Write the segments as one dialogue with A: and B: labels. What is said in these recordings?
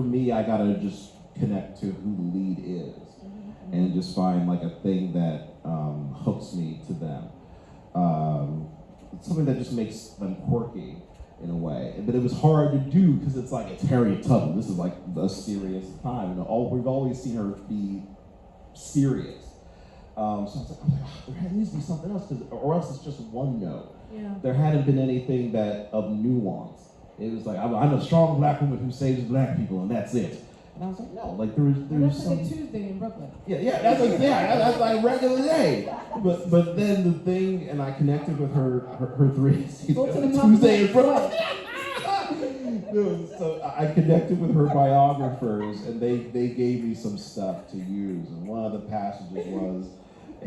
A: for me, I gotta just connect to who the lead is, and just find like a thing that hooks me to them. Something that just makes them quirky in a way. But it was hard to do because it's like, it's Harriet Tubman. This is like a serious time. We've always seen her be serious. So I was like, there needs to be something else, or else it's just one note.
B: Yeah.
A: There hadn't been anything of nuance. It was like, I'm a strong black woman who saves black people, and that's it. And I was like, no, like there's
B: that's
A: some.
B: Like a Tuesday in Brooklyn.
A: Yeah, that's like regular day. But then the thing, and I connected with her three Tuesday in Brooklyn. So I connected with her biographers, and they gave me some stuff to use. And one of the passages was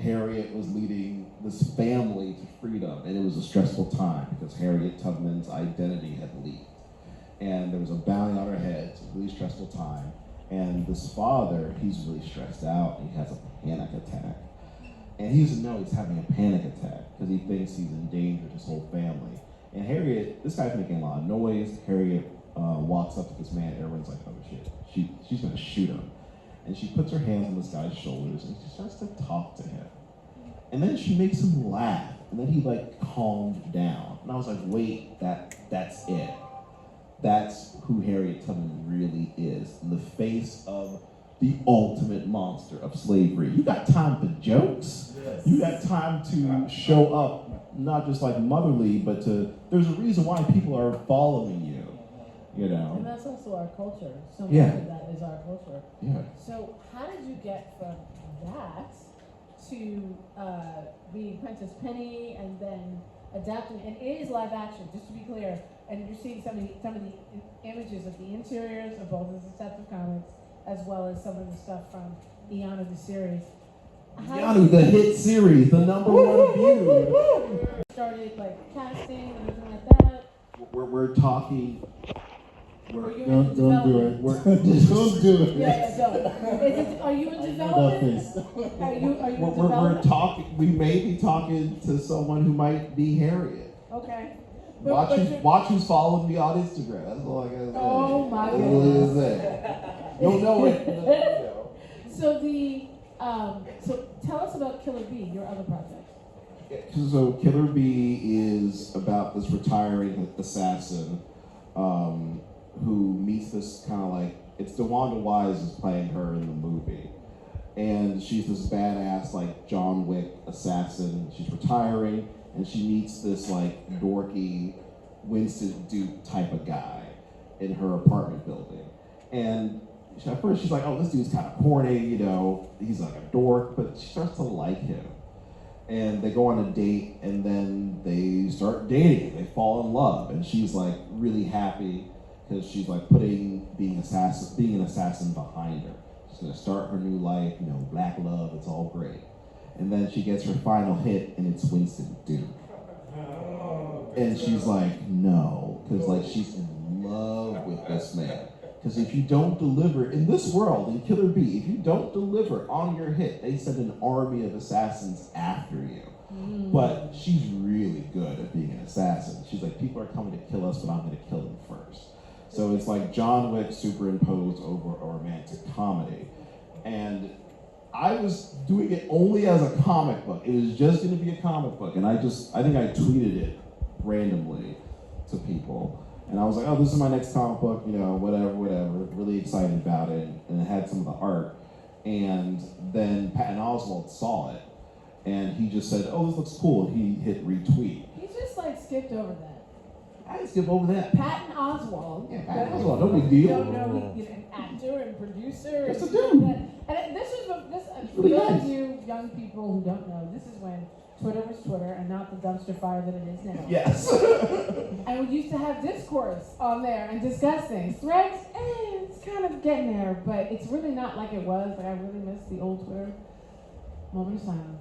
A: Harriet was leading this family to freedom, and it was a stressful time because Harriet Tubman's identity had leaked. And there was a bounty on her head. It's a really stressful time. And this father, he's really stressed out, and he has a panic attack. And he doesn't know he's having a panic attack because he thinks he's endangered his whole family. And Harriet, this guy's making a lot of noise. Harriet walks up to this man, everyone's like, oh shit, she's gonna shoot him. And she puts her hands on this guy's shoulders and she starts to talk to him. And then she makes him laugh, and then he like calmed down. And I was like, wait, that's it. That's who Harriet Tubman really is, in the face of the ultimate monster of slavery. You got time for jokes. Yes. You got time to show up, not just like motherly, but there's a reason why people are following you know?
B: And that's also our culture. So much of that is our culture.
A: Yeah.
B: So how did you get from that to being Princess Penny and then adapting, and it is live action, just to be clear, and you're seeing some of the images of the interiors of both of the sets of comics, as well as some of the stuff from Iyanu, the series.
A: Iyanu, the hit series, the #1 viewed.
B: Started like casting and everything like that.
A: We're talking.
C: Don't do it. Don't do it.
B: Yeah, don't. Are you in development? Are you in development?
A: We're talking. We may be talking to someone who might be Harriet.
B: Okay.
A: Watch who's following me on Instagram. That's all I gotta say.
B: Oh my goodness.
A: You'll know it.
B: So tell us about Killer Bee, your other project.
A: So Killer Bee is about this retiring assassin who meets this kind of like, it's DeWanda Wise is playing her in the movie. And she's this badass like John Wick assassin. She's retiring and she meets this like dorky Winston Duke type of guy in her apartment building. And at first she's like, oh, this dude's kind of corny, you know, he's like a dork, but she starts to like him. And they go on a date and then they start dating, they fall in love, and she's like really happy because she's like putting being an assassin behind her. She's gonna start her new life, you know, black love, it's all great. And then she gets her final hit and it's Winston Duke. And she's like, no, because like she's in love with this man. Because if you don't deliver, in this world, in Killer Bee, if you don't deliver on your hit, they send an army of assassins after you. But she's really good at being an assassin. She's like, people are coming to kill us, but I'm gonna kill them first. So it's like John Wick superimposed over a romantic comedy. And I was doing it only as a comic book. It was just gonna be a comic book. And I think I tweeted it randomly to people. And I was like, oh, this is my next comic book, you know, whatever, really excited about it. And it had some of the art. And then Patton Oswalt saw it. And he just said, oh, this looks cool. And he hit retweet.
B: He just like skipped over that.
A: I didn't skip over that.
B: Patton Oswalt.
A: Yeah, Patton Oswalt, no big deal.
B: No, he's an actor and producer.
A: Yes, a dude.
B: And this is for
A: really
B: those
A: nice.
B: of you young people who don't know, this is when Twitter was Twitter and not the dumpster fire that it is now.
A: Yes.
B: And we used to have discourse on there and discuss things. Threads, it's kind of getting there, but it's really not like it was. Like I really miss the old Twitter. Moment of silence.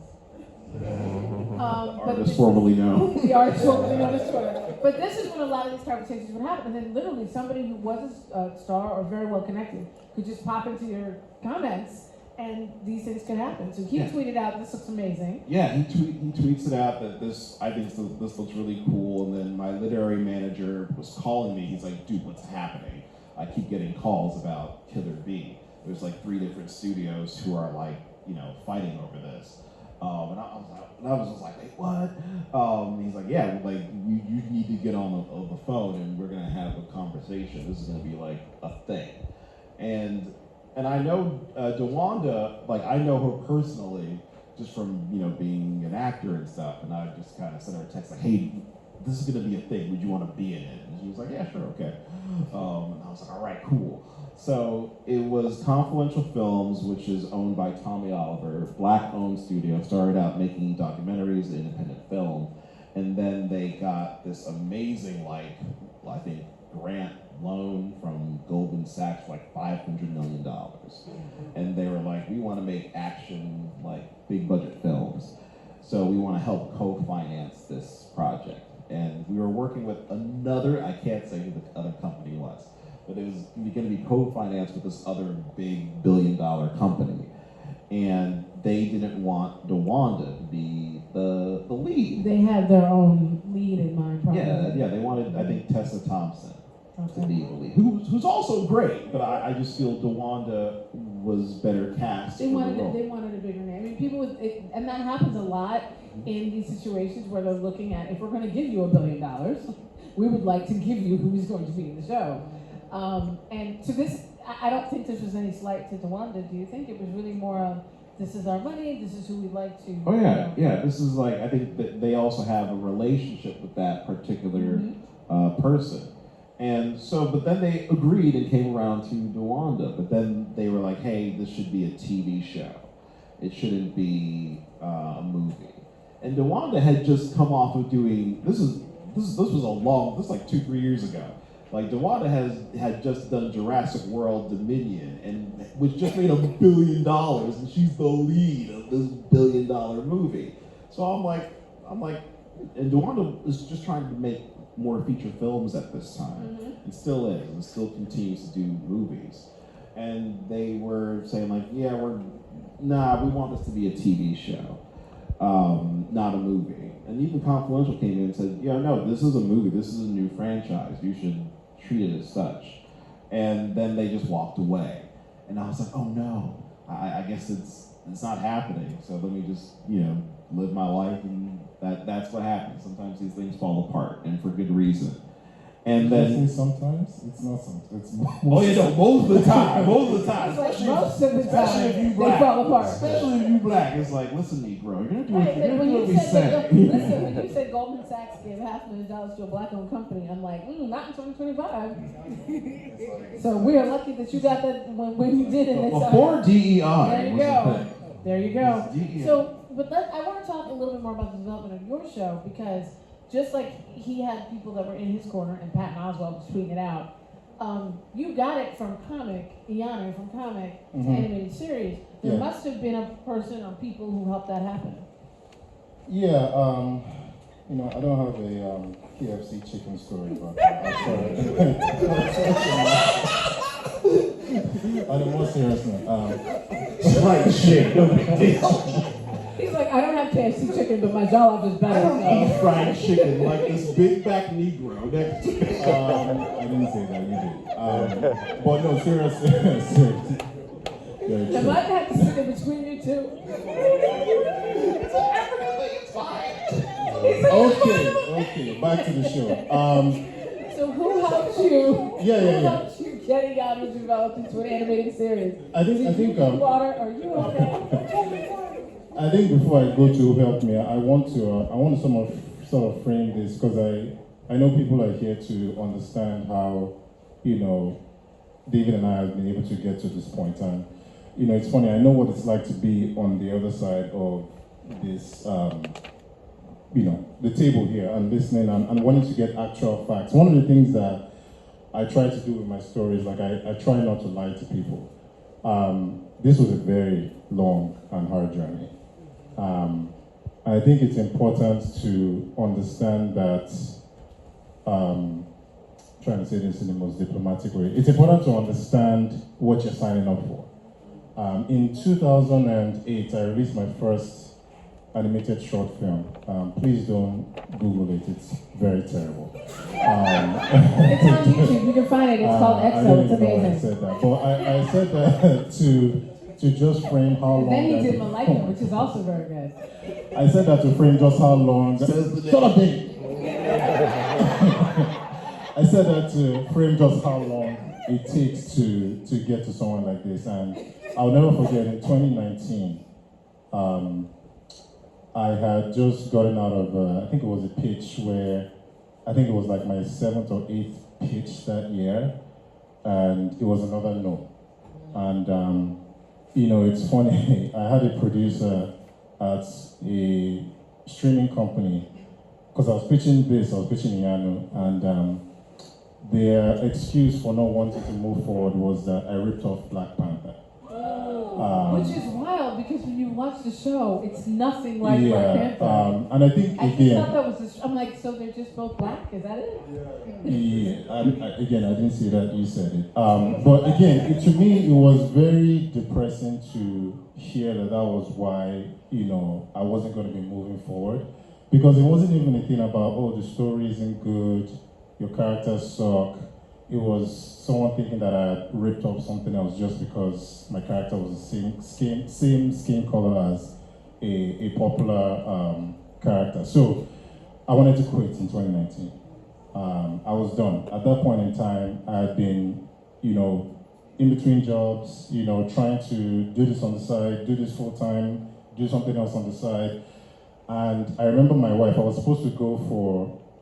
A: Artist formerly known.
B: The artist formerly known as Twitter. But this is when a lot of these conversations would happen. And then literally somebody who was a star or very well connected could just pop into your comments and these things could happen. So he tweeted out, this looks amazing.
A: Yeah, he tweets it out that I think this looks really cool. And then my literary manager was calling me. He's like, dude, what's happening? I keep getting calls about Killer Bee. There's like 3 different studios who are like, fighting over this. And I was just like, wait, what? And he's like, yeah, like you need to get on the phone and we're gonna have a conversation. This is gonna be like a thing. And I know DeWanda, like I know her personally, just from being an actor and stuff. And I just kind of sent her a text like, hey, this is gonna be a thing. Would you want to be in it? And she was like, yeah, sure, okay. And I was like, all right, cool. So it was Confluential Films, which is owned by Tommy Oliver, Black-owned studio. Started out making documentaries, an independent film, and then they got this amazing, I think, grant loan from Goldman Sachs for like $500 million. And they were like, we want to make action, like big budget films. So we want to help co-finance this project. And we were working with another, I can't say who the other company was, but it was going to be co-financed with this other big billion-dollar company. And they didn't want DeWanda to be the lead.
B: They had their own lead in mind, probably.
A: Yeah, they wanted, I think, Tessa Thompson to be the lead, who's also great, but I just feel DeWanda was better cast
B: They
A: for
B: wanted
A: the role.
B: They wanted a bigger name. I mean, people with and that happens a lot in these situations where they're looking at, if we're going to give you $1 billion, we would like to give you who's going to be in the show. And to this, I don't think this was any slight to DeWanda. Do you think it was really more of, this is our money, this is who we'd like to...
A: Oh yeah. This is like, I think that they also have a relationship with that particular person. And so, but then they agreed and came around to DeWanda, but then they were like, hey, this should be a TV show. It shouldn't be a movie. And DeWanda had just come off of doing, this was like 2-3 years ago. Like DeWanda had just done Jurassic World Dominion, and which just made $1 billion, and she's the lead of this $1 billion movie. So I'm like, and DeWanda is just trying to make more feature films at this time. It still is, and still continues to do movies. And they were saying like, yeah, we want this to be a TV show, not a movie. And even Confluential came in and said, yeah, no, this is a movie, this is a new franchise, you should treat it as such. And then they just walked away. And I was like, oh no, I guess it's not happening. So let me just, live my life, and that's what happens. Sometimes these things fall apart, and for good reason. And then
C: sometimes it's not sometimes. It's most
A: most of the time.
B: It's like most of the time,
A: if you
B: they
A: black.
B: fall apart.
A: Especially if you black. It's like, listen, Negro, you're gonna do
B: Right, but
A: what we say.
B: listen, when you said Goldman Sachs gave $500,000 to a black-owned company, I'm like, not in 2025. So we are lucky that you got that when you did it.
A: Before DEI.
B: There you
A: was
B: go.
A: the thing.
B: There you go.
A: DEI.
B: So, but I want to talk a little bit more about the development of your show, because just like he had people that were in his corner, and Patton Oswalt was tweeting it out, you got it from Iyanu, from comic to animated series. There must have been a person or people who helped that happen.
C: Yeah, I don't have a KFC chicken story, but I'm sorry. On a more serious note,
A: Right, shit, no big deal.
B: He's like, I don't have KFC chicken, but my jollof is better.
A: Eat fried chicken like this big back Negro next to me.
C: I didn't say that, you did. But no, seriously.
B: I might have to sit in between you two.
A: It's fine.
C: Okay, back to the show.
B: So who helped you?
C: Who
B: helped you get Iyanu developed into an animated series?
C: I think
B: water, are you okay?
C: I think before I go to who helped me, I want to sort of frame this, because I know people are here to understand how, David and I have been able to get to this point. And, it's funny, I know what it's like to be on the other side of this, the table here and listening and wanting to get actual facts. One of the things that I try to do with my stories, like I try not to lie to people. This was a very long and hard journey. I think it's important to understand that, trying to say this in the most diplomatic way, it's important to understand what you're signing up for. In 2008, I released my first animated short film. Please don't Google it, it's very terrible.
B: It's on YouTube, you can find it, it's called
C: I
B: EXO,
C: don't
B: it's
C: even know why I
B: amazing.
C: said that, but I said that to just frame how long.
B: Then he
C: that-
B: did Malika, which is also very good.
C: I said that to frame just how long. Shut up, babe. I said that to frame just how long it takes to get to someone like this, and I'll never forget in 2019. I had just gotten out of, I think it was a pitch where, I think it was like my 7th or 8th pitch that year, and it was another no. And, it's funny, I had a producer at a streaming company, because I was pitching Iyanu, and their excuse for not wanting to move forward was that I ripped off Black Panther.
B: Which is wild, because when you watch the show, it's nothing like Black Panther.
C: And I think
B: I
C: again,
B: just thought that was I'm like, so they're just both black? Is that it?
C: yeah, I didn't see that you said it. But again, to me, it was very depressing to hear that was why, I wasn't going to be moving forward. Because it wasn't even a thing about, oh, the story isn't good, your characters suck. It was someone thinking that I had ripped off something else just because my character was the same skin color as a popular character. So I wanted to quit in 2019. I was done. At that point in time, I had been, in between jobs, trying to do this on the side, do this full time, do something else on the side. And I remember my wife, I was supposed to go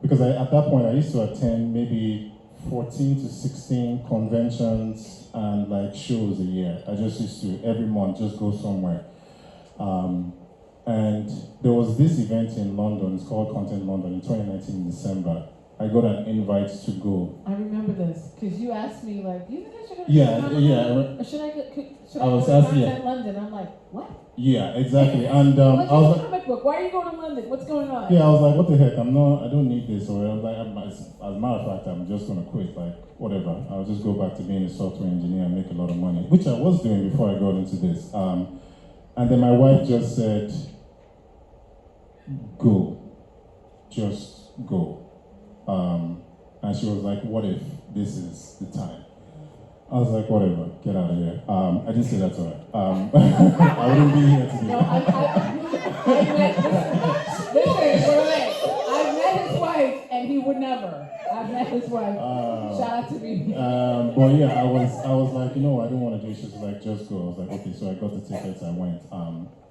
C: because at that point I used to attend maybe 14 to 16 conventions and like shows a year. I just used to, every month, just go somewhere. And there was this event in London, it's called Content London, in 2019 in December. I got an invite to go.
B: I remember this, because you asked me, like, do you think I should go to
C: Yeah.
B: Or should I go
C: I was
B: to
C: asking,
B: Content London? I'm like, what?
C: Yeah, exactly. And I
B: What's
C: was
B: your
C: like,
B: comic book? Why are you going to London? What's going on?
C: yeah, I was like, what the heck? I don't need this. Or I was like, as a matter of fact, I'm just gonna quit. Like, whatever. I'll just go back to being a software engineer and make a lot of money, which I was doing before I got into this. And then my wife just said, go, just go. And she was like, what if this is the time? I was like, whatever, get out of here. I didn't say that to her. I wouldn't be here today.
B: No, I've met his wife, and he would never. I've met his wife. Shout out to me.
C: But yeah, I was like, I don't want to do it. She was like, just go. I was like, okay, so I got the tickets, I went.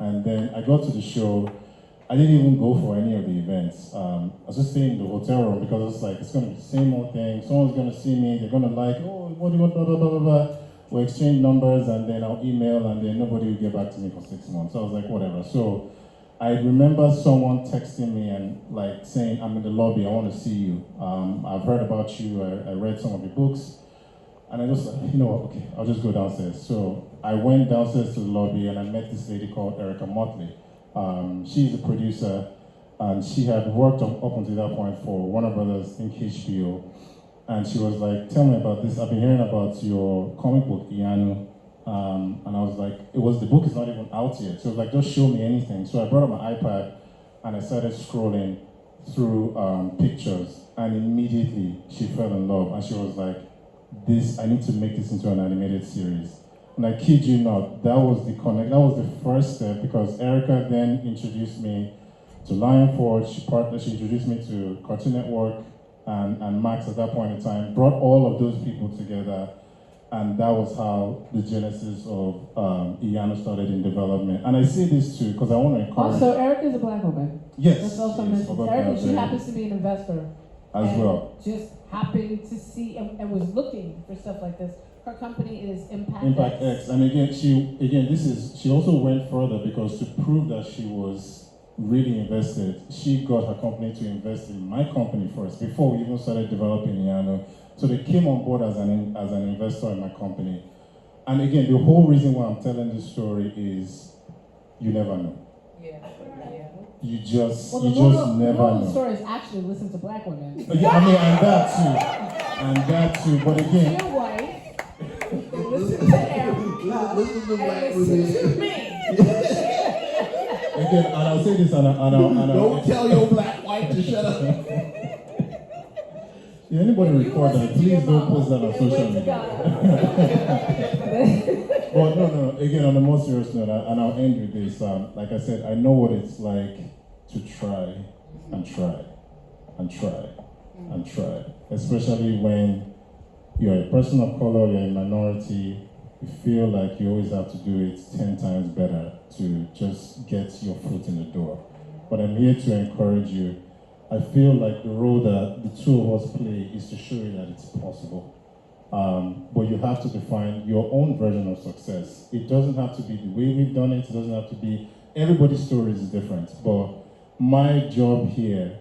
C: And then I got to the show. I didn't even go for any of the events. I was just staying in the hotel room because I was like, it's going to be the same old thing. Someone's going to see me. They're going to like, oh, what do you want, blah, blah, blah, blah, blah. We'll exchange numbers and then I'll email and then nobody will get back to me for 6 months. So I was like, whatever. So I remember someone texting me and like saying, I'm in the lobby, I want to see you. I've heard about you, I read some of your books. And I just like, you know what, okay, I'll just go downstairs. So I went downstairs to the lobby and I met this lady called Erica Motley. She's a producer, and she had worked up until that point for Warner Brothers, I think HBO. And she was like, tell me about this. I've been hearing about your comic book, Iyanu. And I was like, the book is not even out yet. She was like, just show me anything. So I brought up my iPad, and I started scrolling through pictures. And immediately, she fell in love. And she was like, I need to make this into an animated series. And I kid you not, that was the connect. That was the first step because Erica then introduced me to Lion Forge. She introduced me to Cartoon Network and Max at that point in time. Brought all of those people together, and that was how the genesis of Iyanu started in development. And I say this too because I want to encourage.
B: Also, Erica's a black woman.
C: Yes.
B: That's also
C: yes,
B: mentioned. Erica, she happens to be an investor.
C: As well.
B: Just happened to see and was looking for stuff like this. Her company is
C: Impact X. And again, she also went further because to prove that she was really invested, she got her company to invest in my company first before we even started developing Iyanu. So they came on board as an investor in my company. And again, the whole reason why I'm telling this story is you never know.
B: Yeah.
C: You just never
B: The
C: know.
B: story is actually listen to black women.
C: Yeah, I mean, and that too. But again,
B: Your wife. Listen to Erica.
A: Listen to black
B: Listen to
A: women.
B: me.
C: again, and I'll say this, and
A: Don't tell your black wife to shut up.
C: Yeah, anybody
B: You
C: record
B: listen
C: that,
B: to your
C: please don't
B: mama
C: post that on
B: and
C: social
B: wait to
C: media.
B: God.
C: But no, again, on a more serious note, and I'll end with this. Like I said, I know what it's like to try and try and try and try, especially when you're a person of color, you're a minority, you feel like you always have to do it 10 times better to just get your foot in the door. But I'm here to encourage you. I feel like the role that the two of us play is to show you that it's possible. But you have to define your own version of success. It doesn't have to be the way we've done it. It doesn't have to be, everybody's story is different. But my job here,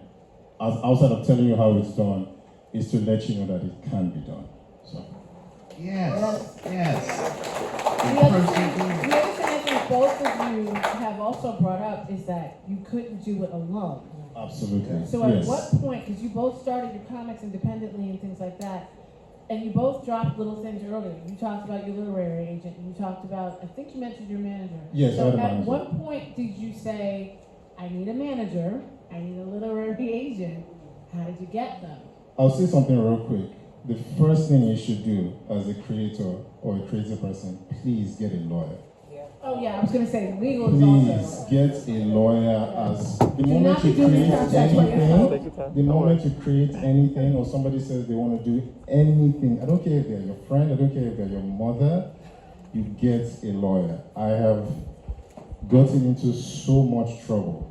C: outside of telling you how it's done, is to let you know that it can be done. So.
A: Yes.
B: The other thing I think both of you have also brought up is that you couldn't do it alone.
C: Absolutely.
B: So at what point, because you both started your comics independently and things like that, and you both dropped little things earlier. You talked about your literary agent, and you talked about, I think you mentioned your manager.
C: Yes,
B: so
C: I had a
B: at
C: manager.
B: what point did you say, I need a manager, I need a literary agent? How did you get them?
C: I'll say something real quick. The first thing you should do as a creator or a creative person, please get a lawyer.
B: Oh yeah, I was going to say legal is
C: Please
B: also.
C: get a lawyer as the moment
B: not
C: you
B: be doing
C: create
B: this contract by yourself.
C: anything, the moment you create anything or somebody says they want to do anything, I don't care if they're your friend, I don't care if they're your mother, you get a lawyer. I have gotten into so much trouble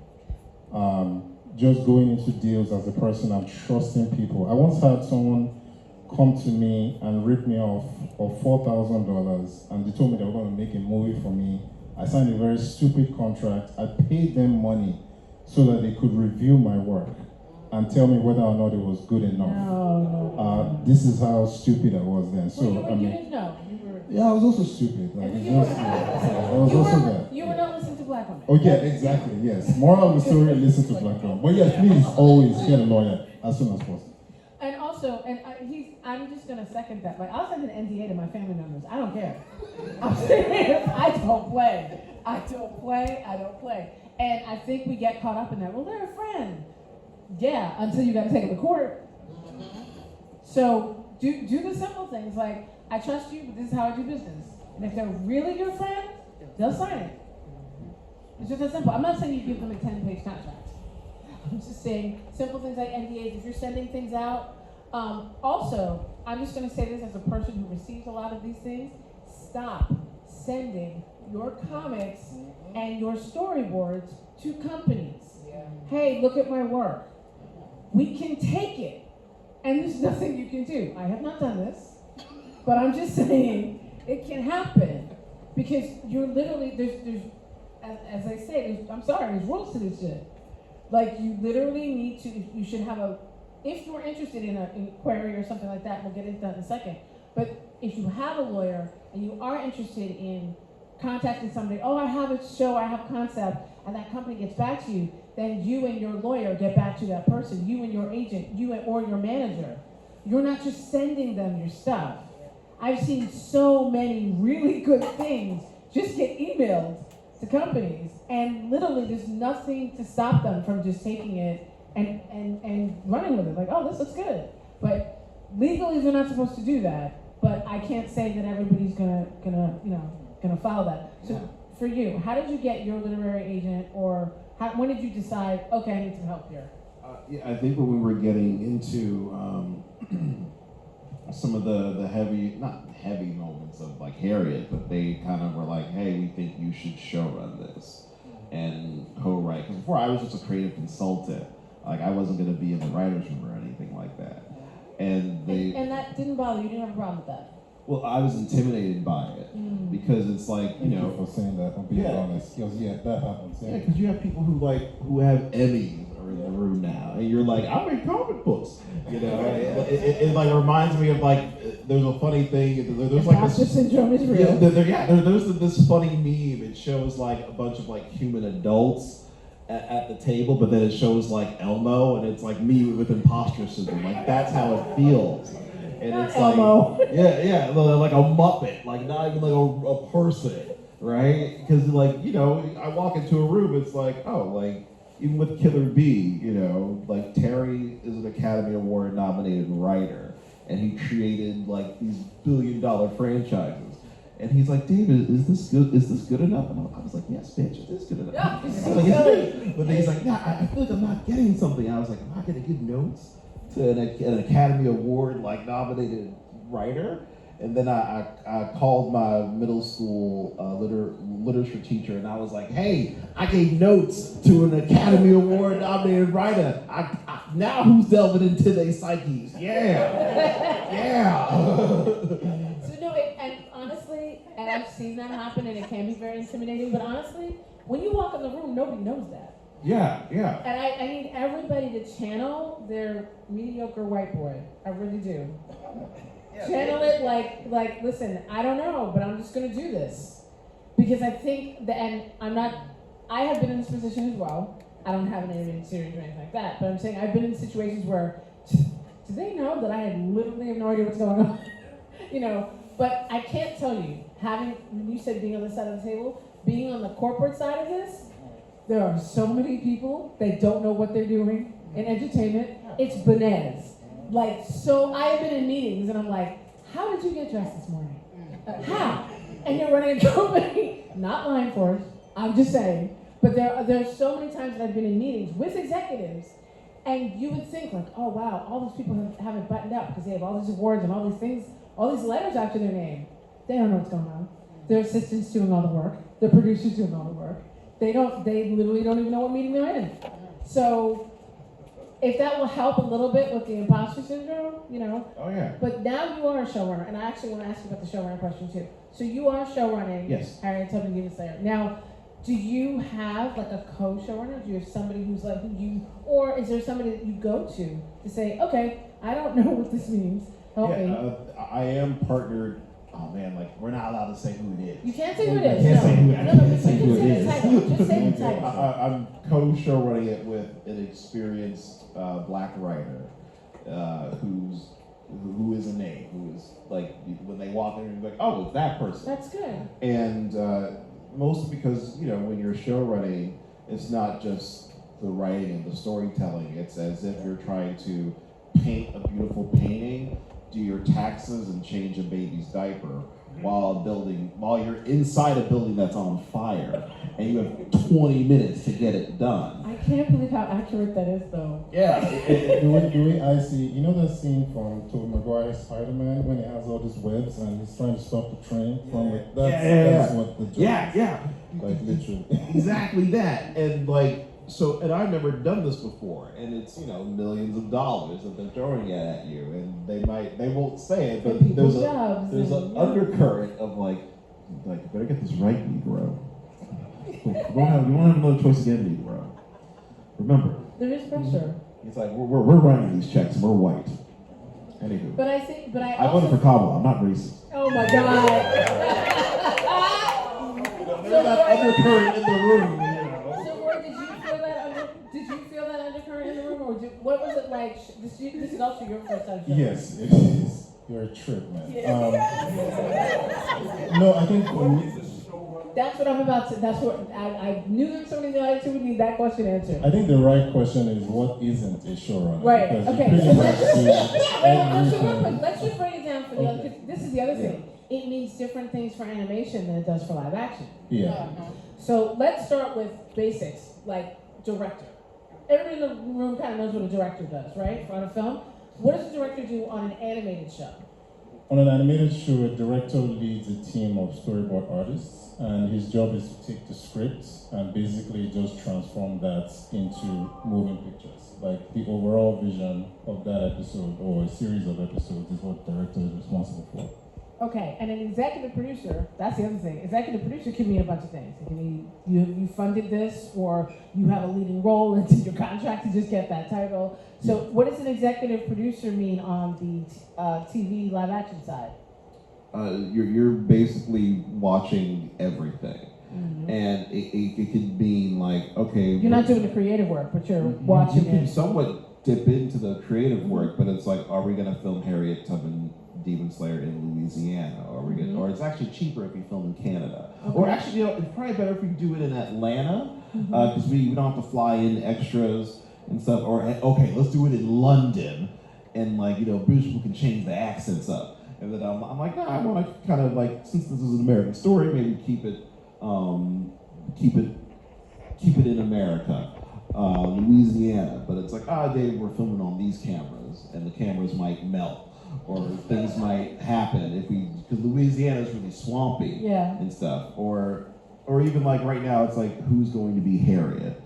C: just going into deals as a person and trusting people. I once had someone come to me and rip me off of $4,000, and they told me they were going to make a movie for me. I signed a very stupid contract. I paid them money so that they could review my work and tell me whether or not it was good enough.
B: No.
C: This is how stupid I was then. So
B: Well, you didn't know.
C: yeah, I was also stupid. Like, it's just, I was also that.
B: You were not listening to black women.
C: Oh yeah, exactly. Yes. Moral of the story: listen to black women. But yeah, please always get a lawyer as soon as possible.
B: And also, I'm just gonna second that. Like, I'll send an NDA to my family members. I don't care. I'm serious. I don't play. And I think we get caught up in that. Well, they're a friend. Yeah, until you gotta take them to court. So do the simple things like, I trust you, but this is how I do business. And if they're really your friend, they'll sign it. It's just that simple. I'm not saying you give them a 10-page contract. I'm just saying simple things like NDAs. If you're sending things out, also, I'm just going to say this as a person who receives a lot of these things, stop sending your comics and your storyboards to companies. Hey, look at my work. We can take it, and there's nothing you can do. I have not done this, but I'm just saying it can happen because you're literally, there's as I say, there's rules to this shit. Like, you literally need to, you should have if you're interested in an inquiry or something like that, we'll get into that in a second. But if you have a lawyer and you are interested in contacting somebody, oh, I have a show, I have concept, and that company gets back to you, then you and your lawyer get back to that person, you and your agent, or your manager. You're not just sending them your stuff. I've seen so many really good things just get emailed to companies, and literally there's nothing to stop them from just taking it and running with it. Like, oh, this looks good. But legally they're not supposed to do that. But I can't say that everybody's gonna follow that. So for you, how did you get your literary agent, or when did you decide, okay, I need some help here?
A: I think when we were getting into some of the not heavy moments of like Harriet, but they kind of were like, hey, we think you should show run this and co-write. Because before I was just a creative consultant. Like, I wasn't going to be in the writer's room or anything like that. And
B: that didn't bother you? You didn't have a problem with that?
A: Well, I was intimidated by it because it's like,
C: Thank you for saying that, I'm being honest. Because that happens.
A: Yeah, because you have people who have Emmys are in the room now, and you're like, I read comic books. You know, it like reminds me of like, there's a funny thing. There's like
B: imposter syndrome is real.
A: There's this funny meme. It shows like a bunch of like human adults at the table, but then it shows like Elmo, and it's like me with imposter syndrome. Like, that's how it feels. And
B: Not
A: it's
B: Elmo.
A: like, like a Muppet, like not even like a person. right? Because like, you know, I walk into a room, it's like, oh, like even with Killer Bee, you know, like Terry is an Academy Award nominated writer, and he created like these billion-dollar franchises. And he's like, David, is this good? Is this good enough? And I was like, yes, bitch, it is good enough.
B: Yeah,
A: I was like, it's good. But then he's like, I feel like I'm not getting something. I was like, am I gonna give notes to an Academy Award like nominated writer? And then I called my middle school literature teacher, and I was like, hey, I gave notes to an Academy Award nominated writer. Now who's delving into their psyches? Yeah, yeah.
B: So no, and honestly, and I've seen that happen, and it can be very intimidating. But honestly, when you walk in the room, nobody knows that.
A: Yeah.
B: And I need everybody to channel their mediocre white boy. I really do. Channel it like, listen, I don't know, but I'm just gonna do this. Because I think that, and I have been in this position as well. I don't have an animated series or anything like that, but I'm saying I've been in situations where, do they know that I literally have no idea what's going on? You know, but I can't tell you, when you said being on this side of the table, being on the corporate side of this, there are so many people that don't know what they're doing in entertainment. It's bananas. Like, so I have been in meetings and I'm like, how did you get dressed this morning? How? And you're running a company, not lying for it, I'm just saying. But there's so many times that I've been in meetings with executives, and you would think like, oh wow, all these people have it buttoned up because they have all these awards and all these things, all these letters after their name. They don't know what's going on. Their assistants doing all the work, their producers doing all the work. They literally don't even know what meeting they're in. So, if that will help a little bit with the imposter syndrome, you know.
A: Oh yeah.
B: But now you are a showrunner, and I actually want to ask you about the showrunner question too. So you are showrunning.
A: Yes.
B: Harriet Tubman, Demon Slayer. Now, do you have like a co-showrunner? Do you have somebody who's like or is there somebody that you go to say, okay, I don't know what this means. Help me.
A: I am partnered. Oh man, like we're not allowed to say who it is.
B: You can't say who it is.
A: I can't say who it is.
B: No,
A: I can't say who it is.
B: Just say the title.
A: I'm co-showrunning it with an experienced black writer who is a name, who is like when they walk in, you're like, oh, it's that person.
B: That's good.
A: And mostly because when you're showrunning, it's not just the writing and the storytelling. It's as if you're trying to paint a beautiful painting, do your taxes, and change a baby's diaper while you're inside a building that's on fire, and you have 20 minutes to get it done.
B: I can't believe how accurate that is, though.
A: Yeah.
C: The way I see, that scene from Tobey Maguire's Spider-Man when he has all these webs and he's trying to stop the train from it. That's what the job is. Like literally. Exactly
A: that. And and I've never done this before, and it's millions of dollars that they're throwing at you, and they won't say it, but there's an undercurrent of like you better get this right, Negro. You won't have another choice again, Negro. Remember,
B: there is pressure.
A: It's like we're writing these checks and we're white. Anywho,
B: I
A: voted for Kamala. I'm not racist.
B: Oh my God.
A: There's that undercurrent in the room.
B: Did you feel that undercurrent in the room, or what was it like? This is also your first time showing.
C: Yes, it is. You're a trip, man. No, I think for me,
B: that's what I'm about to. That's what I knew there was somebody in the audience who would need that question answered.
C: I think the right question is what isn't a showrunner?
B: Right.
C: Because
B: Okay. So
C: everything.
B: let's just break it down for the other. Cause this is the other thing. It means different things for animation than it does for live action.
C: Yeah.
B: So let's start with basics, like director. Everybody in the room kind of knows what a director does, right? On a film. What does a director do on an animated show?
C: On an animated show, a director leads a team of storyboard artists, and his job is to take the script and basically just transform that into moving pictures. Like the overall vision of that episode or a series of episodes is what the director is responsible for.
B: Okay, and an executive producer, that's the other thing. Executive producer can mean a bunch of things. It can mean you funded this, or you have a leading role, and it's in your contract to just get that title. So what does an executive producer mean on the TV live action side?
A: You're basically watching everything.
B: Mm-hmm.
A: And it could mean like, okay.
B: You're not doing the creative work, but you're watching
A: You can somewhat dip into the creative work, but it's like, are we going to film Harriet Tubman, Demon Slayer in Louisiana? Or or it's actually cheaper if you film in Canada.
B: Okay.
A: Or actually, you know, it's probably better if we do it in Atlanta, because we don't have to fly in extras and stuff. Or, okay, let's do it in London, and like, you know, British people can change the accents up. And then I'm like, no, I want to kind of like, since this is an American story, maybe keep it in America, Louisiana. But it's like, Dave, we're filming on these cameras, and the cameras might melt, or things might happen because Louisiana is really swampy and stuff. Or even like right now, it's like, who's going to be Harriet?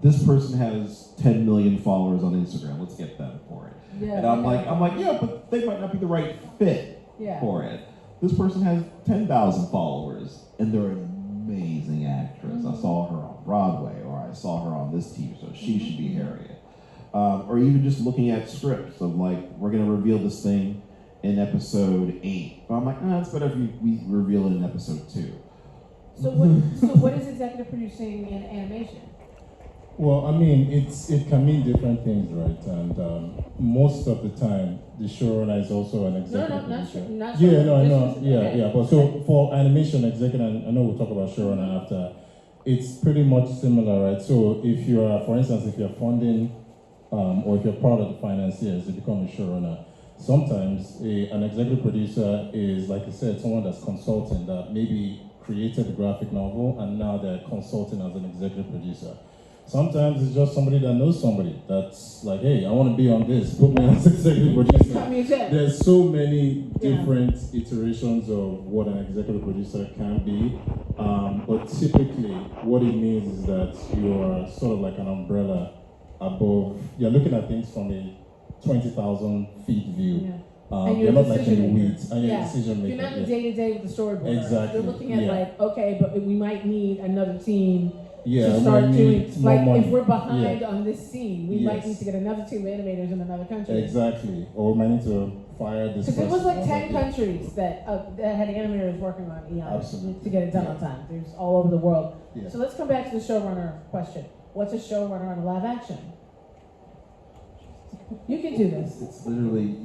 A: This person has 10 million followers on Instagram. Let's get them for it. And I'm like, yeah, but they might not be the right fit for it. This person has 10,000 followers, and they're an amazing actress. I saw her on Broadway, or I saw her on this TV show. She should be Harriet. Or even just looking at scripts of like, we're going to reveal this thing in episode 8. But I'm like, it's better if we reveal it in episode 2.
B: So what is executive producing in animation?
C: Well, I mean, it can mean different things, right? And most of the time, the showrunner is also an executive producer.
B: Not
C: Yeah, no, yeah. But so for animation executive, I know we'll talk about showrunner after. It's pretty much similar, right? So if you're, for instance, if you're funding, or if you're part of the financiers, you become a showrunner. Sometimes an executive producer is, like I said, someone that's consulting, that maybe created the graphic novel and now they're consulting as an executive producer. Sometimes it's just somebody that knows somebody that's like, hey, I want to be on this, put me as executive producer. There's so many different iterations of what an executive producer can be, but typically what it means is that you're sort of like an umbrella above, you're looking at things from a 20,000 feet view.
B: And
C: you're not like in the weeds, and you're a decision maker.
B: You're not in day-to-day with the storyboard.
C: Exactly.
B: You're looking at like, okay, but we might need another team
C: Yeah,
B: to start doing, like
C: money.
B: if we're behind on this scene, we might need to get another team of animators in another country.
C: Exactly, or we might need to fire this
B: Because
C: person.
B: it was like 10 countries that had animators working on Iyanu
C: Absolutely.
B: to get it done on time. There's all over the world.
C: Yeah.
B: So let's come back to the showrunner question. What's a showrunner on a live action? You can do this.
A: It's literally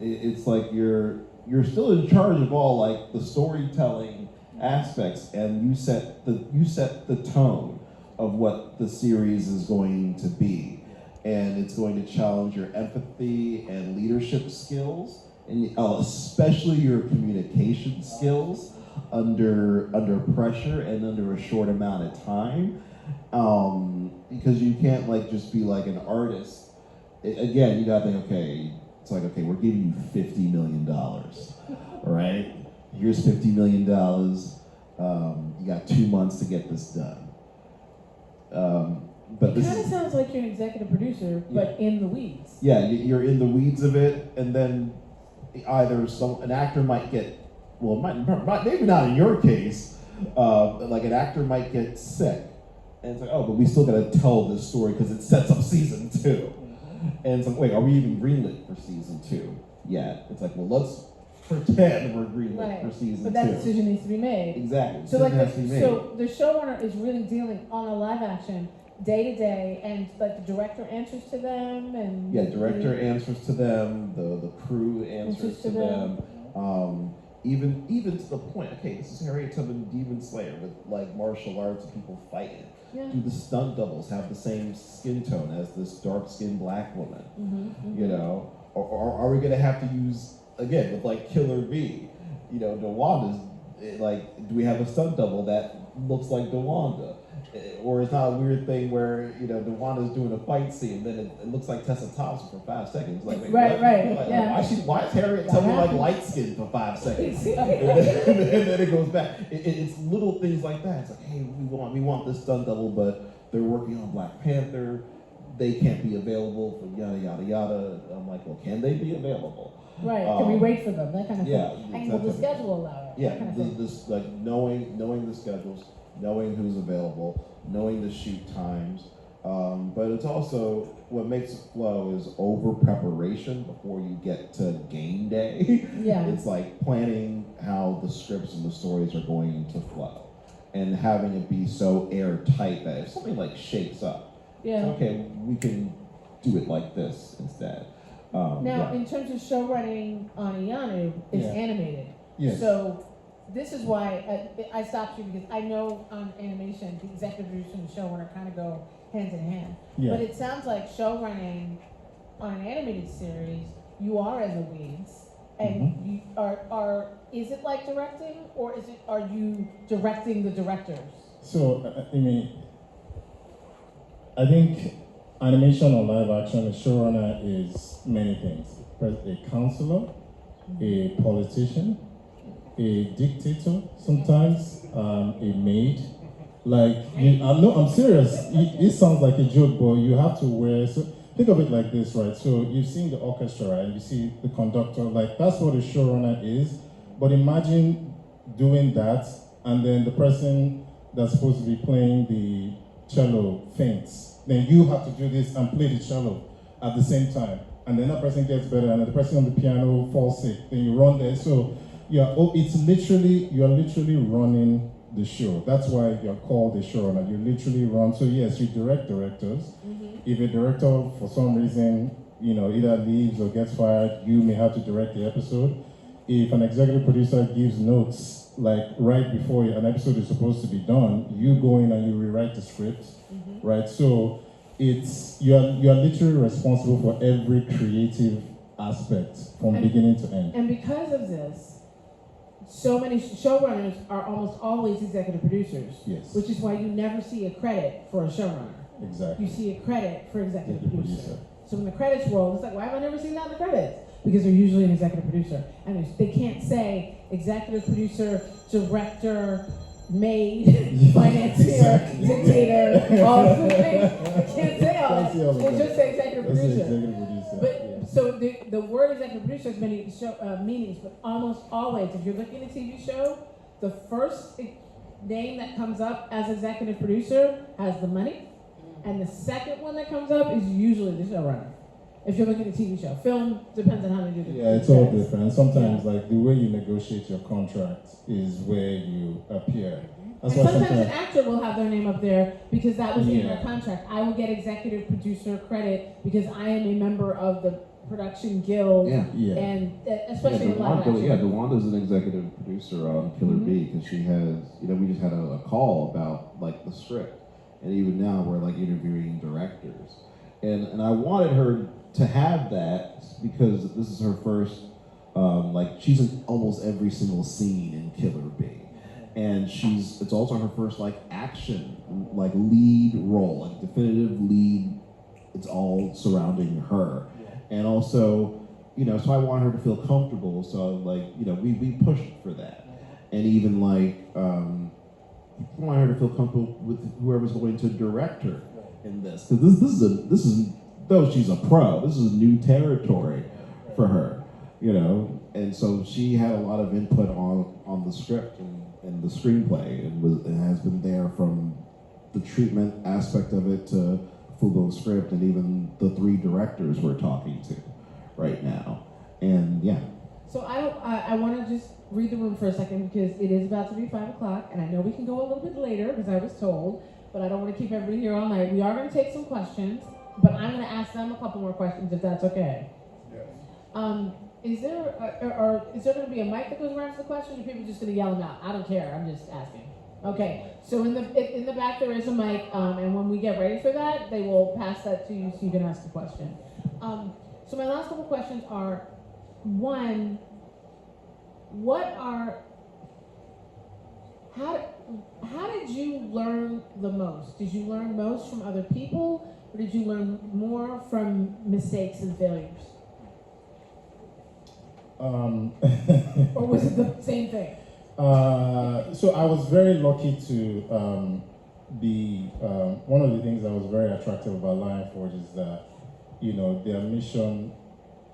A: it's like you're still in charge of all like the storytelling aspects, and you set the tone of what the series is going to be, and it's going to challenge your empathy and leadership skills, and especially your communication skills under pressure and under a short amount of time, because you can't like just be like an artist. Again, you gotta think, okay, it's like, okay, we're giving you $50 million, all right? Here's $50 million. You got 2 months to get this done. But
B: It kind of sounds like you're an executive producer, but in the weeds.
A: Yeah, you're in the weeds of it, and then either an actor might get, well, maybe not in your case, like an actor might get sick, and it's like, oh, but we still gotta tell this story because it sets up season 2. And it's like, wait, are we even greenlit for season 2 yet? It's like, well, let's pretend we're greenlit for season 2.
B: But that decision needs to be made.
A: Exactly.
B: So so the showrunner is really dealing on a live action day to day, and like the director answers to them, and
A: director answers to them, the crew answers to them. Even to the point, okay, this is Harriet Tubman Demon Slayer with like martial arts and people fighting.
B: Yeah.
A: Do the stunt doubles have the same skin tone as this dark-skinned black woman? You know, or are we gonna have to use again with like Killer Bee? You know, DeWanda's like, do we have a stunt double that looks like DeWanda? Or it's not a weird thing where, you know, DeWanda's doing a fight scene, then it looks like Tessa Thompson for 5 seconds. Like, wait, why is Harriet Tubman like light skinned for 5 seconds? and then it goes back. It's little things like that. It's like, hey, we want this stunt double, but they're working on Black Panther. They can't be available for yada yada yada. I'm like, well, can they be available?
B: Right. Can we wait for them? That kind of thing.
A: Yeah.
B: And will the schedule allow it?
A: Yeah.
B: That kind of thing.
A: This like knowing the schedules, knowing who's available, knowing the shoot times, but it's also what makes it flow is over preparation before you get to game day.
B: Yeah.
A: It's like planning how the scripts and the stories are going to flow, and having it be so airtight that if something like shakes up, okay, we can do it like this instead.
B: Now, in terms of show running on Iyanu, it's animated.
C: Yes.
B: So this is why I stopped you, because I know on animation, the executive producer and the showrunner kind of go hand in hand.
C: Yeah.
B: But it sounds like showrunning on an animated series, you are in the weeds, and you are. Is it like directing, or are you directing the directors?
C: So I think animation or live action, a showrunner is many things. A counselor, a politician, a dictator, sometimes a maid. Like, I'm serious. It sounds like a joke, but you have to wear. So think of it like this, right? So you've seen the orchestra, right? You see the conductor. Like, that's what a showrunner is. But imagine doing that, and then the person that's supposed to be playing the cello faints. Then you have to do this and play the cello at the same time. And then that person gets better, and then the person on the piano falls sick. Then you run there. So you're literally running the show. That's why you're called a showrunner. You literally run. So yes, you direct directors. If a director, for some reason, either leaves or gets fired, you may have to direct the episode. If an executive producer gives notes, like right before an episode is supposed to be done, you go in and you rewrite the script, right? So you're literally responsible for every creative aspect from beginning to end.
B: And because of this, so many showrunners are almost always executive producers.
C: Yes.
B: Which is why you never see a credit for a showrunner.
C: Exactly.
B: You see a credit for executive producer.
C: producer.
B: So when the credits roll, it's like, why have I never seen that in the credits? Because they're usually an executive producer. And they can't say executive producer, director, maid, financier, dictator, all of those things. They can't say all that. They just say executive producer. But so the word executive producer has many meanings, but almost always, if you're looking at a TV show, the first name that comes up as executive producer has the money, and the second one that comes up is usually the showrunner. If you're looking at a TV show, film depends on how they do it.
C: Yeah, it's all different. Sometimes, like the way you negotiate your contract is where you appear. That's
B: and sometimes an actor will have their name up there because that was in their contract. I will get executive producer credit because I am a member of the production guild.
A: Yeah.
B: And especially in live action.
A: DeWanda's an executive producer on Killer Bee because she has, we just had a call about like the script, and even now we're like interviewing directors, and I wanted her to have that because this is her first, she's in almost every single scene in Killer Bee. And it's also her first action, lead role, definitive lead. It's all surrounding her. And also, so I want her to feel comfortable. So we pushed for that. And even I want her to feel comfortable with whoever's going to direct her in this. Because this is though she's a pro, this is new territory for her, and so she had a lot of input on the script and the screenplay, and has been there from the treatment aspect of it to full-blown script, and even the 3 directors we're talking to right now, and yeah.
B: So I want to just read the room for a second because it is about to be 5 o'clock, and I know we can go a little bit later because I was told, but I don't want to keep everybody here all night. We are going to take some questions. But I'm going to ask them a couple more questions if that's okay. Yes. Is there going to be a mic that goes around for the question, or people just going to yell them out? I don't care. I'm just asking. Okay. So in the back there is a mic, and when we get ready for that, they will pass that to you so you can ask the question. So my last couple questions are: one, how did you learn the most? Did you learn most from other people? Or did you learn more from mistakes and failures? Or was it the same thing?
C: So I was very lucky to be, one of the things that was very attractive about Lion Forge is that, their mission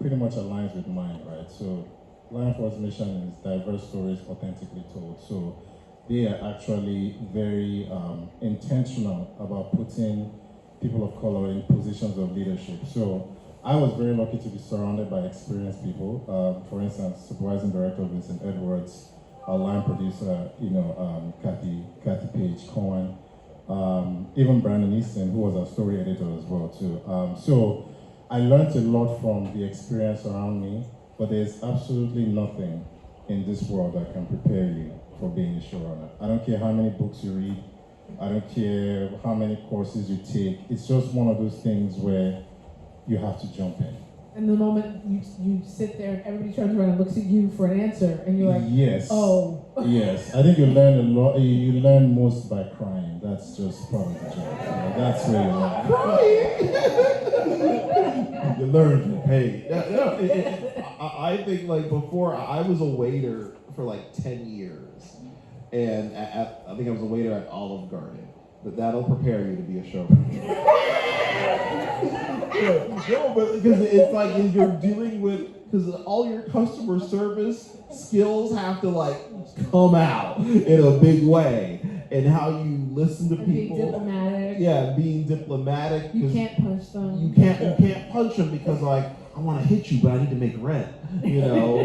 C: pretty much aligns with mine, right? So Lion Forge's mission is diverse stories authentically told. So they are actually very intentional about putting people of color in positions of leadership. So I was very lucky to be surrounded by experienced people. For instance, supervising director Vincent Edwards, our line producer, Kathy Page Cohen, even Brandon Easton, who was our story editor as well too. So I learned a lot from the experience around me, but there's absolutely nothing in this world that can prepare you for being a showrunner. I don't care how many books you read. I don't care how many courses you take. It's just one of those things where you have to jump in.
B: And the moment you sit there and everybody turns around and looks at you for an answer, and you're like,
C: yes.
B: oh.
C: Yes. I think you learn a lot. You learn most by crying. That's just part of the job. That's where you learn.
A: You learn to pay. I think like before, I was a waiter for like 10 years. And I think I was a waiter at Olive Garden. But that'll prepare you to be a showrunner. No, but because it's like you're dealing with, because all your customer service skills have to like come out in a big way. And how you listen to
B: And
A: people.
B: being diplomatic.
A: Yeah, being diplomatic.
B: You can't punch them.
A: You can't punch them because like I want to hit you, but I need to make rent. You know, I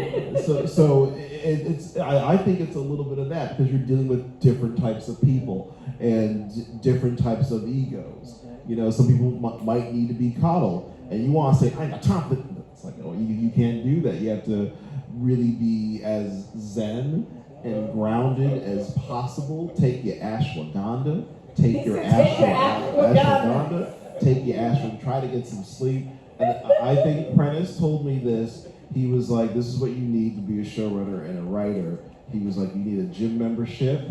A: think it's a little bit of that because you're dealing with different types of people and different types of egos. You know, some people might need to be coddled, and you want to say I ain't got time for it. It's like, oh, you can't do that. You have to really be as zen and grounded as possible. Take your ashwagandha. Take your ashwagandha. Take your ashwagandha. Try to get some sleep. And I think Prentice told me this. He was like, this is what you need to be a showrunner and a writer. He was like, you need a gym membership.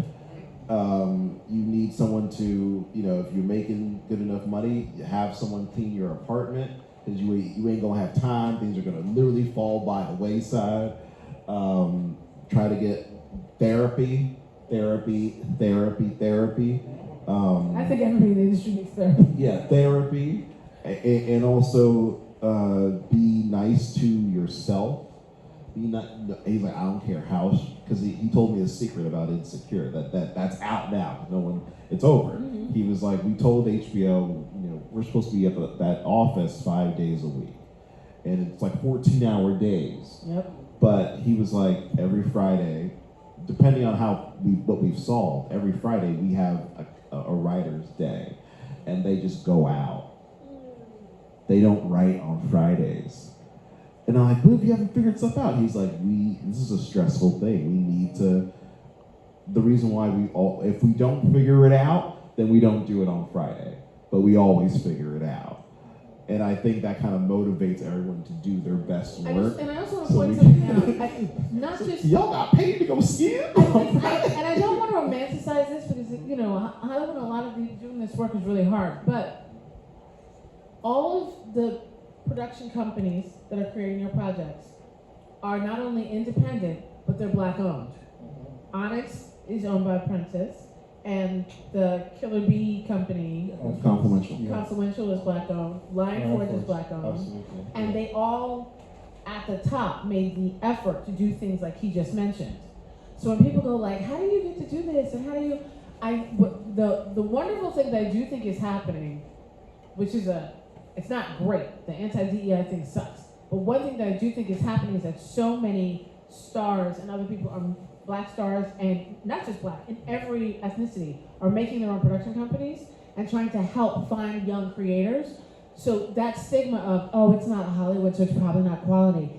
A: You need someone to, you know, if you're making good enough money, have someone clean your apartment because you ain't gonna have time. Things are gonna literally fall by the wayside. Try to get therapy.
B: I think everybody in the industry needs therapy.
A: Yeah, therapy. And also be nice to yourself. He's like, I don't care how, because he told me a secret about Insecure that's out now. No one, it's over. Mm-hmm. He was like, we told HBO, you know, we're supposed to be at that office 5 days a week, and it's like 14-hour days.
B: Yep.
A: But he was like, every Friday, depending on what we've solved, every Friday we have a writer's day, and they just go out. They don't write on Fridays. And I'm like, what if you haven't figured stuff out? He's like, this is a stressful thing. We need to, the reason why if we don't figure it out, then we don't do it on Friday. But we always figure it out. And I think that kind of motivates everyone to do their best work.
B: And I also want to point something out. Not just
A: y'all got paid to go skiing?
B: and I don't want to romanticize this because, you know, Hollywood, a lot of doing this work is really hard. But all of the production companies that are creating your projects are not only independent, but they're Black owned. Onyx is owned by Prentice, and the Killer Bee company, Confluential is Black owned, Lion Forge is Black owned,
C: Absolutely.
B: and they all at the top made the effort to do things like he just mentioned. So when people go like, how do you get to do this, and how do you, the wonderful thing that I do think is happening, which is it's not great. The anti-DEI thing sucks. But one thing that I do think is happening is that so many stars and other people are Black stars, and not just Black, in every ethnicity, are making their own production companies and trying to help find young creators. So that stigma of, oh, it's not Hollywood, so it's probably not quality,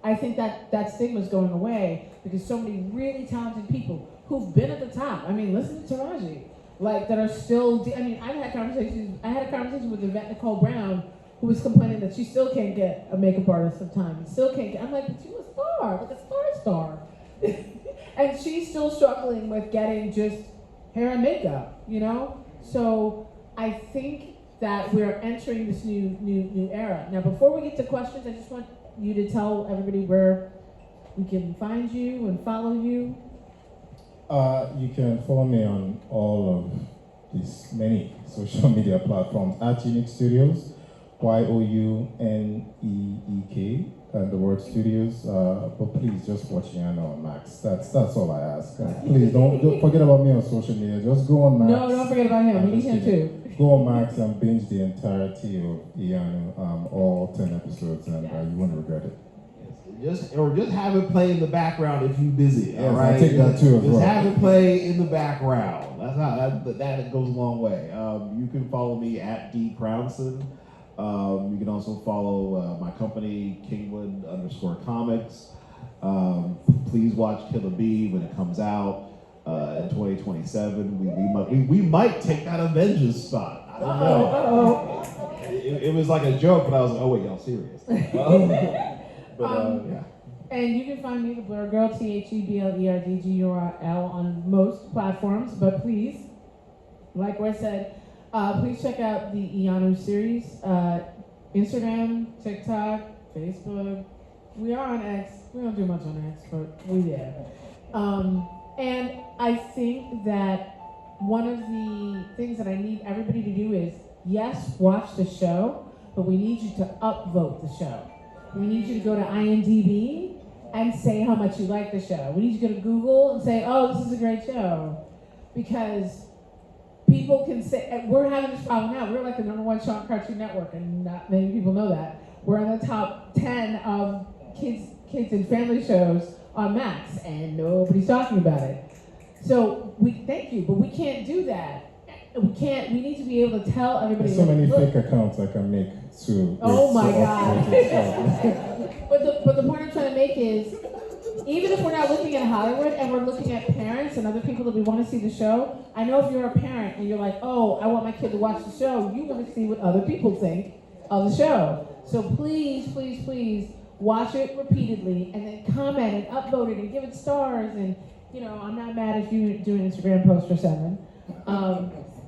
B: I think that stigma is going away because so many really talented people who've been at the top. I mean, listen to Taraji. Like, that are still, I had a conversation with Yvette Nicole Brown, who was complaining that she still can't get a makeup artist sometimes, still can't get, I'm like, but you're a star, like a star. And she's still struggling with getting just hair and makeup, you know? So I think that we're entering this new era. Now, before we get to questions, I just want you to tell everybody where we can find you and follow you.
C: You can follow me on all of these many social media platforms at Unique Studios, YOUNEEK, and the word studios. But please just watch Iyanu on Max. That's all I ask. Please don't forget about me on social media. Just go on Max.
B: No, don't forget about him. We need him too.
C: Go on Max and binge the entirety of Iyanu, all 10 episodes, and you won't regret it.
A: Just have it play in the background if you're busy.
C: Yes,
A: all right,
C: I take that too as well.
A: Just have it play in the background. That's how that goes a long way. You can follow me at D Crownson. You can also follow my company Kingwood _comics. Please watch Killer Bee when it comes out in 2027. We might take that Avengers spot. I don't know. It was like a joke, but I was like, oh wait, y'all serious? Yeah.
B: And you can find me, the Blur Girl, TheBlerdGurl, on most platforms. But please, like Roy said, please check out the Iyanu series. Instagram, TikTok, Facebook. We are on X. We don't do much on X, but we did. And I think that one of the things that I need everybody to do is, yes, watch the show, but we need you to upvote the show. We need you to go to IMDb and say how much you like the show. We need you to go to Google and say, oh, this is a great show. Because people can say, we're having this problem now. We're like the #1 show on Cartoon Network, and not many people know that. We're in the top 10 of kids and family shows on Max, and nobody's talking about it. So thank you, but we can't do that. We need to be able to tell everybody.
C: There's so many fake accounts I can make too.
B: Oh my God. But the point I'm trying to make is, even if we're not looking at Hollywood and we're looking at parents and other people that we want to see the show, I know if you're a parent and you're like, oh, I want my kid to watch the show, you want to see what other people think of the show. So please, please, please watch it repeatedly and then comment and upvote it and give it stars. And, I'm not mad if you do an Instagram post for 7.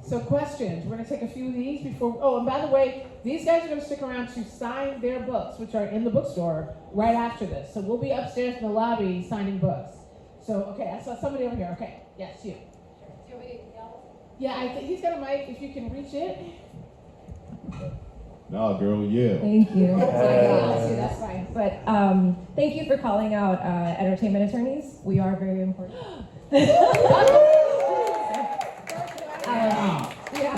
B: So questions, we're gonna take a few of these before, and by the way, these guys are gonna stick around to sign their books, which are in the bookstore, right after this. So we'll be upstairs in the lobby signing books. So, okay, I saw somebody over here. Okay, yes, you. Yeah, I think he's got a mic, if you can reach it.
A: No, girl, yeah.
D: Thank you.
B: That's fine.
D: But thank you for calling out entertainment attorneys. We are very important.
B: Yeah,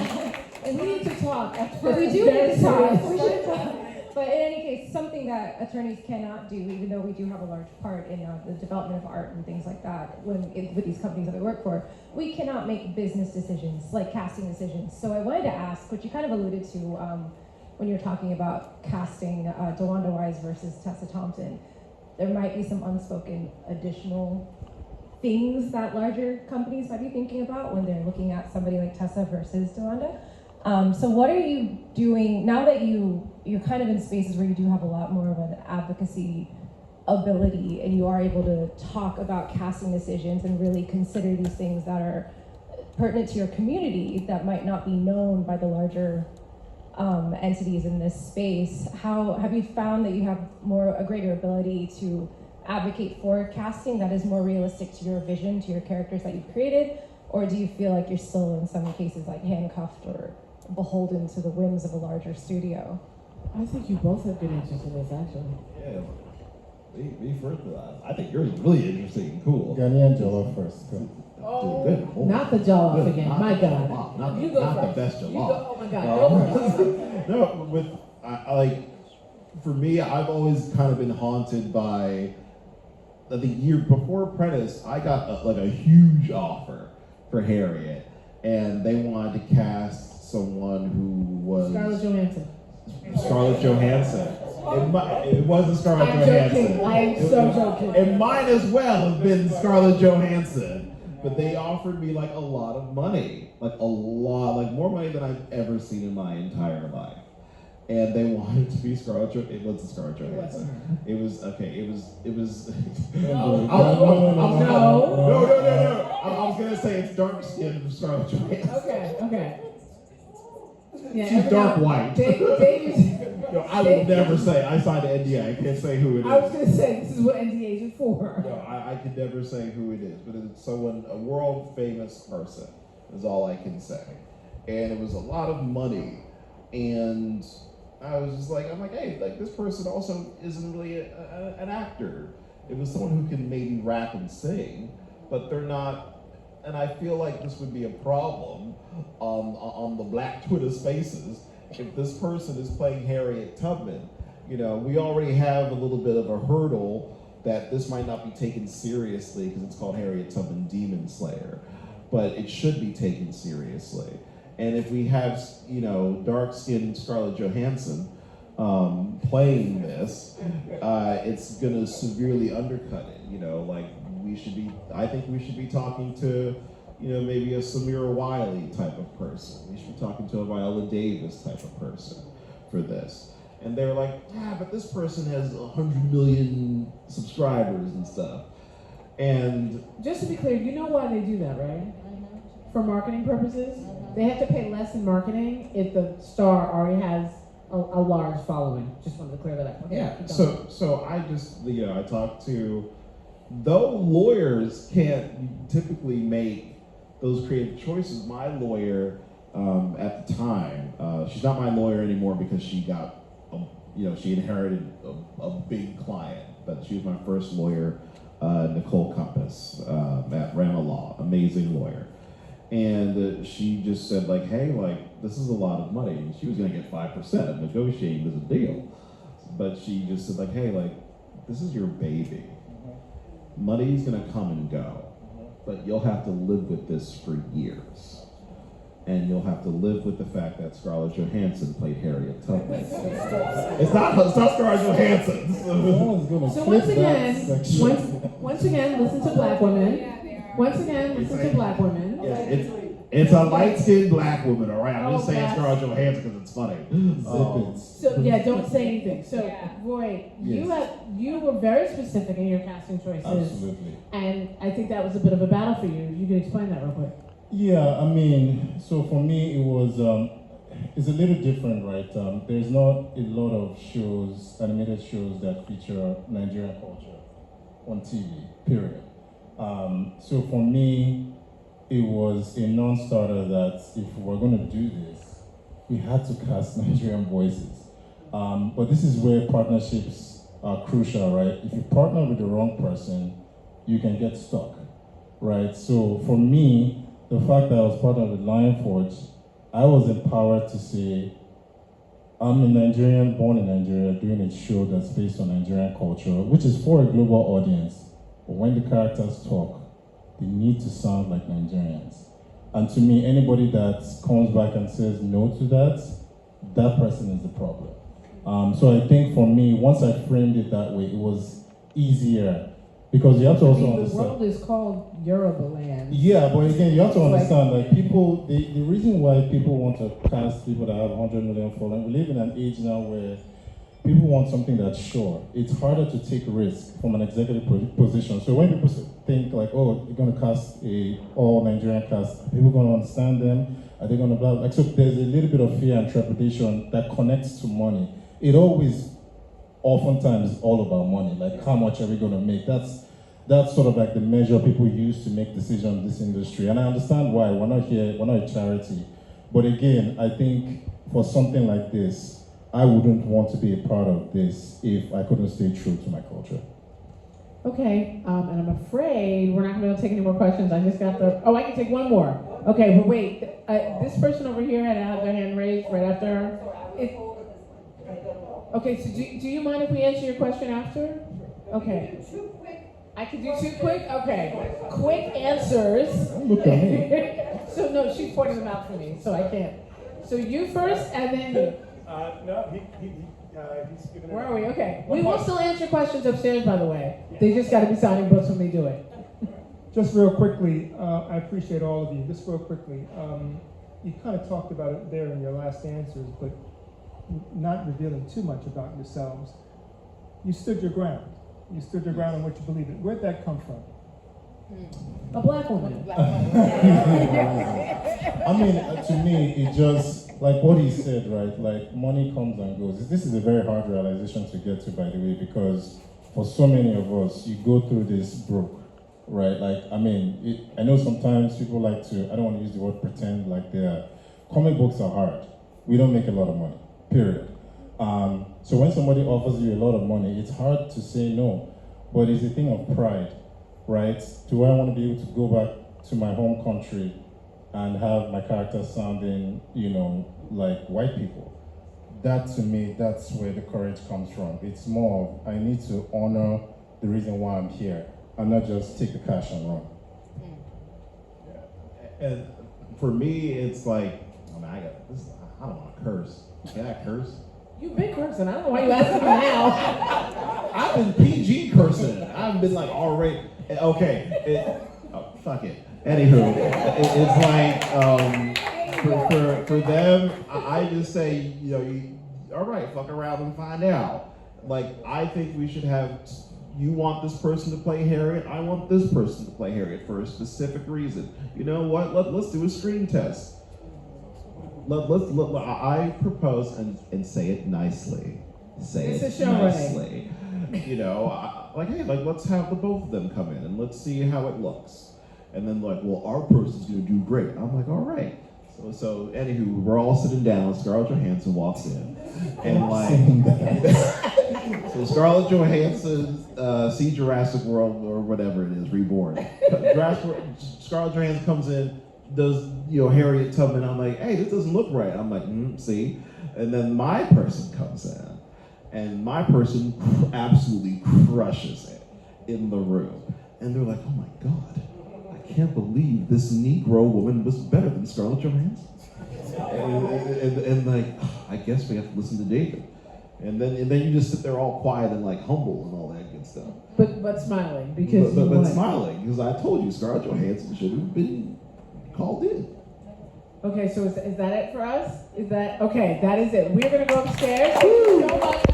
B: and we need to talk.
D: But we do need to talk. We should talk. But in any case, something that attorneys cannot do, even though we do have a large part in the development of art and things like that, with these companies that we work for, we cannot make business decisions, like casting decisions. So I wanted to ask, which you kind of alluded to when you were talking about casting DeWanda Wise versus Tessa Thompson, there might be some unspoken additional things that larger companies might be thinking about when they're looking at somebody like Tessa versus DeWanda. So what are you doing now that you're kind of in spaces where you do have a lot more of an advocacy ability and you are able to talk about casting decisions and really consider these things that are pertinent to your community that might not be known by the larger entities in this space? How have you found that you have a greater ability to advocate for casting that is more realistic to your vision, to your characters that you've created? Or do you feel like you're still in some cases like handcuffed or beholden to the whims of a larger studio?
B: I think you both have good answers to this, actually.
A: Yeah. Be first to that. I think yours is really interesting and cool.
C: Ghanaian Jollof first.
B: Oh,
A: good. Oh,
B: not the jollof
A: good.
B: again.
A: Not
B: My
A: the
B: God.
A: jollof. Not
B: You go
A: not
B: first.
A: the best
B: You
A: jollof.
B: go, oh my God, go first.
A: No, I like, for me, I've always kind of been haunted by the year before Apprentice. I got a huge offer for Harriet, and they wanted to cast someone who was Scarlett Johansson. It wasn't Scarlett Johansson.
B: Joking. I am so joking.
A: It might as well have been Scarlett Johansson. But they offered me like a lot of money, like more money than I've ever seen in my entire life. And they wanted it to be Scarlett Johansson. It wasn't Scarlett Johansson. It was okay. It was.
B: No.
A: I was gonna say it's dark skinned Scarlett Johansson.
B: Okay. Yeah,
A: She's dark white.
B: No,
A: I will never say. I signed an NDA. I can't say who it is.
B: I was going to say, this is what NDAs are for.
A: No, I could never say who it is, but it's someone, a world famous person, is all I can say. And it was a lot of money. And I was just like, hey, like this person also isn't really an actor. It was someone who can maybe rap and sing, but they're not. And I feel like this would be a problem on the Black Twitter spaces if this person is playing Harriet Tubman. We already have a little bit of a hurdle that this might not be taken seriously because it's called Harriet Tubman Demon Slayer, but it should be taken seriously. And if we have, dark-skinned Scarlett Johansson, playing this, it's gonna severely undercut it. You know, like I think we should be talking to, you know, maybe a Samira Wiley type of person. We should be talking to a Viola Davis type of person for this. And they're like, but this person has 100 million subscribers and stuff. And
B: just to be clear, you know why they do that, right? For marketing purposes. They have to pay less in marketing if the star already has a large following. Just wanted to clear that up. Okay,
A: yeah, so I just, you know, I talked to, though lawyers can't typically make those creative choices, my lawyer at the time, she's not my lawyer anymore because she got, she inherited a big client, but she was my first lawyer, Nicole Compass at Rama Law, amazing lawyer. And she just said, like, hey, like, this is a lot of money. And she was gonna get 5% of negotiating this deal. But she just said, like, hey, like, this is your baby. Money's gonna come and go, but you'll have to live with this for years. And you'll have to live with the fact that Scarlett Johansson played Harriet Tubman. It's not Scarlett Johansson.
B: So once again, listen to black women. Once again, listen to black women.
A: It's a light-skinned black woman, all right? I'm just saying Scarlett Johansson because it's funny.
B: So yeah, don't say anything. So Roy, you were very specific in your casting choices.
C: Absolutely.
B: And I think that was a bit of a battle for you. You can explain that real quick.
C: Yeah, I mean, so for me it was, it's a little different, right? There's not a lot of shows, animated shows that feature Nigerian culture on TV, period. So for me, it was a non-starter that if we were going to do this, we had to cast Nigerian voices. But this is where partnerships are crucial, right? If you partner with the wrong person, you can get stuck, right? So for me, the fact that I was partnered with Lionforge, I was empowered to say, I'm a Nigerian, born in Nigeria, doing a show that's based on Nigerian culture, which is for a global audience. But when the characters talk, they need to sound like Nigerians. And to me, anybody that comes back and says no to that, that person is the problem. So I think for me, once I framed it that way, it was easier. Because you have to also understand.
B: The world is called Yoruba land.
C: Yeah, but again, you have to understand, like people, the reason why people want to cast people that have 100 million followers, we live in an age now where people want something that's sure. It's harder to take risk from an executive position. So when people think like, oh, you're going to cast a all Nigerian cast, are people going to understand them? Are they going to blah? Like, so there's a little bit of fear and trepidation that connects to money. It always, oftentimes, is all about money. Like, how much are we going to make? That's sort of like the measure people use to make decisions in this industry. And I understand why. We're not here, we're not a charity. But again, I think for something like this, I wouldn't want to be a part of this if I couldn't stay true to my culture.
B: Okay, and I'm afraid we're not going to be able to take any more questions. I just got I can take one more. Okay, but wait, this person over here had their hand raised right after her. Okay, so do you mind if we answer your question after? Okay. I can do 2 quick? Okay. Quick answers.
C: Look at me.
B: So no, she's pointing them out for me, so I can't. So you first, and then you.
E: No, he's giving it.
B: Where are we? Okay. We will still answer questions upstairs, by the way. They just got to be signing books when they do it.
E: Just real quickly, I appreciate all of you. Just real quickly, you kind of talked about it there in your last answers, but not revealing too much about yourselves. You stood your ground. You stood your ground on what you believe in. Where'd that come from?
B: A black woman.
C: I mean, to me, it just, like what he said, right? Like, money comes and goes. This is a very hard realization to get to, by the way, because for so many of us, you go through this broke, right? Like, I mean, I know sometimes people like to, I don't want to use the word pretend, like comic books are hard. We don't make a lot of money, period. So when somebody offers you a lot of money, it's hard to say no, but it's a thing of pride, right? Do I want to be able to go back to my home country and have my character sounding, like white people? That, to me, that's where the courage comes from. It's more of, I need to honor the reason why I'm here and not just take the cash and run.
A: Yeah. And for me, it's like, I don't want to curse. Can I curse?
B: You big cursing. I don't know why you asking me now.
A: I've been PG cursing. I've been like already. Okay. Fuck it. Anywho, it's like for them, I just say, all right, fuck around and find out. Like, I think we should have. You want this person to play Harriet? I want this person to play Harriet for a specific reason. You know what? Let's do a screen test. I propose and say it nicely. Say
B: It's
A: it
B: a show,
A: nicely. Hey, let's have the both of them come in and let's see how it looks. And then well, our person's gonna do great. I'm like, all right. So anywho, we're all sitting down. Scarlett Johansson walks in, and so Scarlett Johansson, see Jurassic World or whatever it is, Reborn. Scarlett Johansson comes in, does Harriet Tubman. I'm like, hey, this doesn't look right. I'm like, see, and then my person comes in, and my person absolutely crushes it in the room, and they're like, oh my god. I can't believe this Negro woman was better than Scarlett Johansson. And I guess we have to listen to David. And then you just sit there all quiet and humble and all that good stuff.
B: But smiling because
A: but smiling because I told you Scarlett Johansson should have been called in.
B: Okay, so is that it for us? Is that okay? That is it. We're gonna go upstairs. Thank you so much.